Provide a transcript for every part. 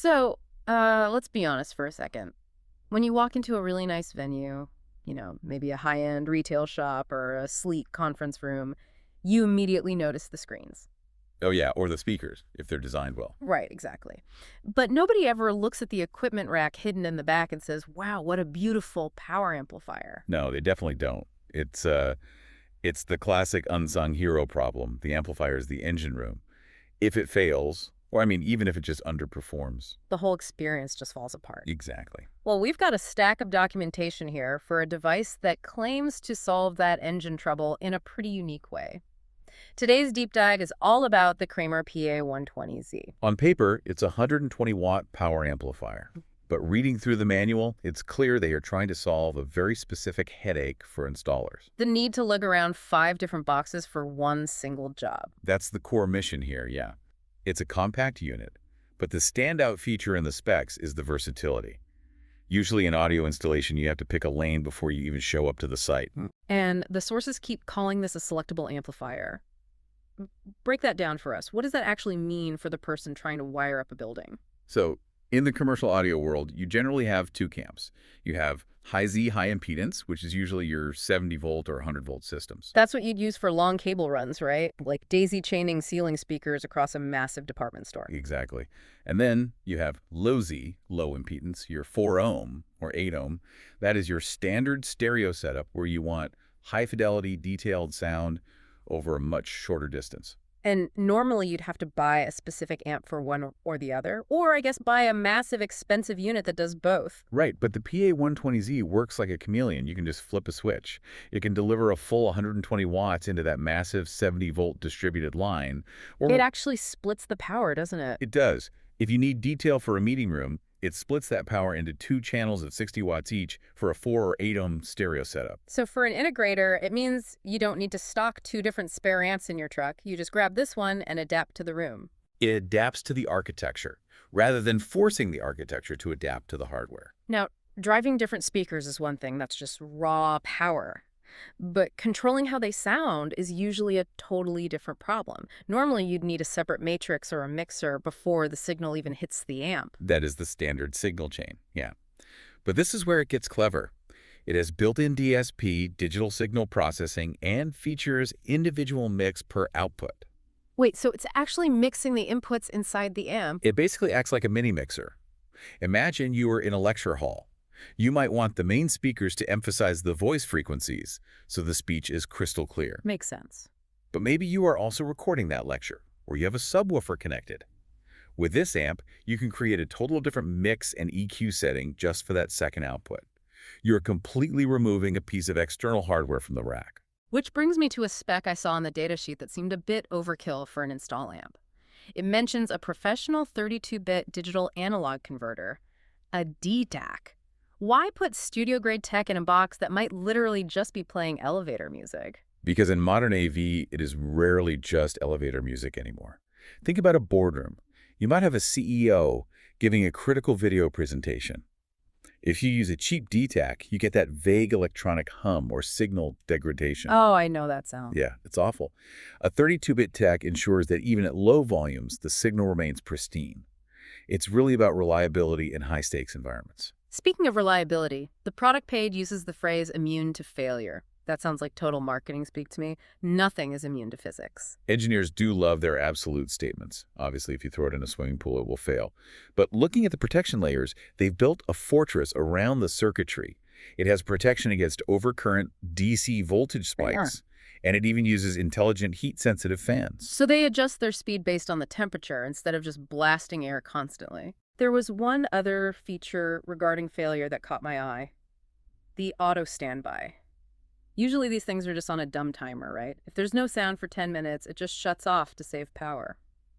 So, let's be honest for a second. When you walk into a really nice venue, maybe a high-end retail shop or a sleek conference room, you immediately notice the screens. Oh yeah, or the speakers, if they're designed well. Right, exactly. But nobody ever looks at the equipment rack hidden in the back and says, wow, what a beautiful power amplifier. No, they definitely don't. It's the classic unsung hero problem. The amplifier is the engine room. If it fails, or I mean, even if it just underperforms. The whole experience just falls apart. Exactly. Well, we've got a stack of documentation here for a device that claims to solve that engine trouble in a pretty unique way. Today's deep dive is all about the Kramer PA120Z. On paper, it's a 120-watt power amplifier. But reading through the manual, it's clear they are trying to solve a very specific headache for installers. The need to lug around 5 different boxes for one single job. That's the core mission here, yeah. It's a compact unit, but the standout feature in the specs is the versatility. Usually in audio installation, you have to pick a lane before you even show up to the site. And the sources keep calling this a selectable amplifier. Break that down for us. What does that actually mean for the person trying to wire up a building? So in the commercial audio world, you generally have two camps. You have high Z, high impedance, which is usually your 70-volt or 100-volt systems. That's what you'd use for long cable runs, right? Like daisy-chaining ceiling speakers across a massive department store. Exactly. And then you have low Z, low impedance, your 4 ohm or 8 ohm. That is your standard stereo setup where you want high-fidelity, detailed sound over a much shorter distance. And normally you'd have to buy a specific amp for one or the other, or I guess buy a massive expensive unit that does both. Right, but the PA120Z works like a chameleon. You can just flip a switch. It can deliver a full 120 watts into that massive 70-volt distributed line. Or It actually splits the power, doesn't it? it does. If you need detail for a meeting room, it splits that power into 2 channels of 60 watts each for a 4 or 8 ohm stereo setup. So for an integrator, it means you don't need to stock 2 different spare amps in your truck. You just grab this one and adapt to the room. It adapts to the architecture, rather than forcing the architecture to adapt to the hardware. Now, driving different speakers is one thing. That's just raw power. But controlling how they sound is usually a totally different problem. Normally, you'd need a separate matrix or a mixer before the signal even hits the amp. That is the standard signal chain, yeah. But this is where it gets clever. It has built-in DSP, digital signal processing, and features individual mix per output. Wait, so it's actually mixing the inputs inside the amp? It basically acts like a mini mixer. Imagine you were in a lecture hall. You might want the main speakers to emphasize the voice frequencies, so the speech is crystal clear. Makes sense. But maybe you are also recording that lecture, or you have a subwoofer connected. With this amp, you can create a total different mix and EQ setting just for that second output. You're completely removing a piece of external hardware from the rack. Which brings me to a spec I saw on the datasheet that seemed a bit overkill for an install amp. It mentions a professional 32-bit digital analog converter, a DDAC. Why put studio-grade tech in a box that might literally just be playing elevator music? Because in modern AV, it is rarely just elevator music anymore. Think about a boardroom. You might have a CEO giving a critical video presentation. If you use a cheap DTAC, you get that vague electronic hum or signal degradation. Oh, I know that sound. Yeah, it's awful. A 32-bit TAC ensures that even at low volumes, the signal remains pristine. It's really about reliability in high-stakes environments. Speaking of reliability, the product page uses the phrase immune to failure. That sounds like total marketing speak to me. Nothing is immune to physics. Engineers do love their absolute statements. Obviously, if you throw it in a swimming pool, it will fail. But looking at the protection layers, they've built a fortress around the circuitry. It has protection against overcurrent DC voltage spikes, and it even uses intelligent heat-sensitive fans. So they adjust their speed based on the temperature instead of just blasting air constantly. There was one other feature regarding failure that caught my eye. The auto standby. Usually these things are just on a dumb timer, right? If there's no sound for 10 minutes, it just shuts off to save power.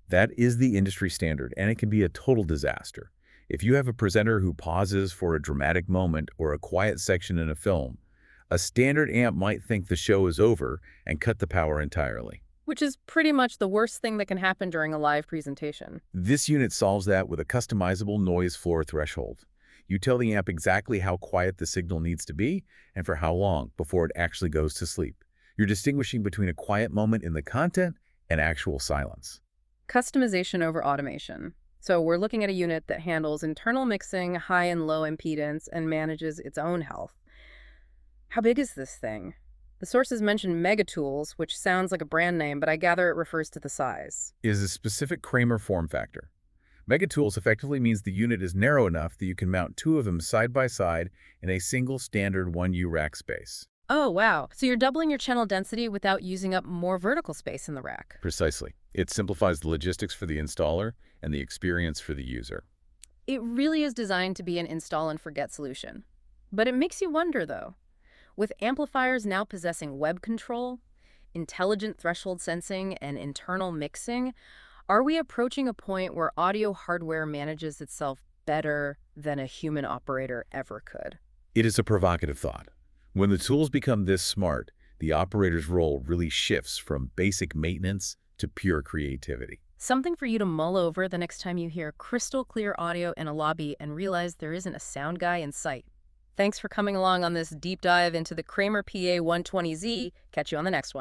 That is the industry standard, and it can be a total disaster. If you have a presenter who pauses for a dramatic moment or a quiet section in a film, a standard amp might think the show is over and cut the power entirely. Which is pretty much the worst thing that can happen during a live presentation. This unit solves that with a customizable noise floor threshold. You tell the amp exactly how quiet the signal needs to be and for how long before it actually goes to sleep. You're distinguishing between a quiet moment in the content and actual silence. Customization over automation. So we're looking at a unit that handles internal mixing, high and low impedance, and manages its own health. How big is this thing? The sources mention Megatools, which sounds like a brand name, but I gather it refers to the size. It is a specific Kramer form factor. Megatools effectively means the unit is narrow enough that you can mount two of them side by side in a single standard 1U rack space. Oh, wow. So you're doubling your channel density without using up more vertical space in the rack. Precisely. It simplifies the logistics for the installer and the experience for the user. It really is designed to be an install and forget solution. But it makes you wonder, though. With amplifiers now possessing web control, intelligent threshold sensing, and internal mixing, are we approaching a point where audio hardware manages itself better than a human operator ever could? It is a provocative thought. When the tools become this smart, the operator's role really shifts from basic maintenance to pure creativity. Something for you to mull over the next time you hear crystal clear audio in a lobby and realize there isn't a sound guy in sight. Thanks for coming along on this deep dive into the Kramer PA120Z. Catch you on the next one.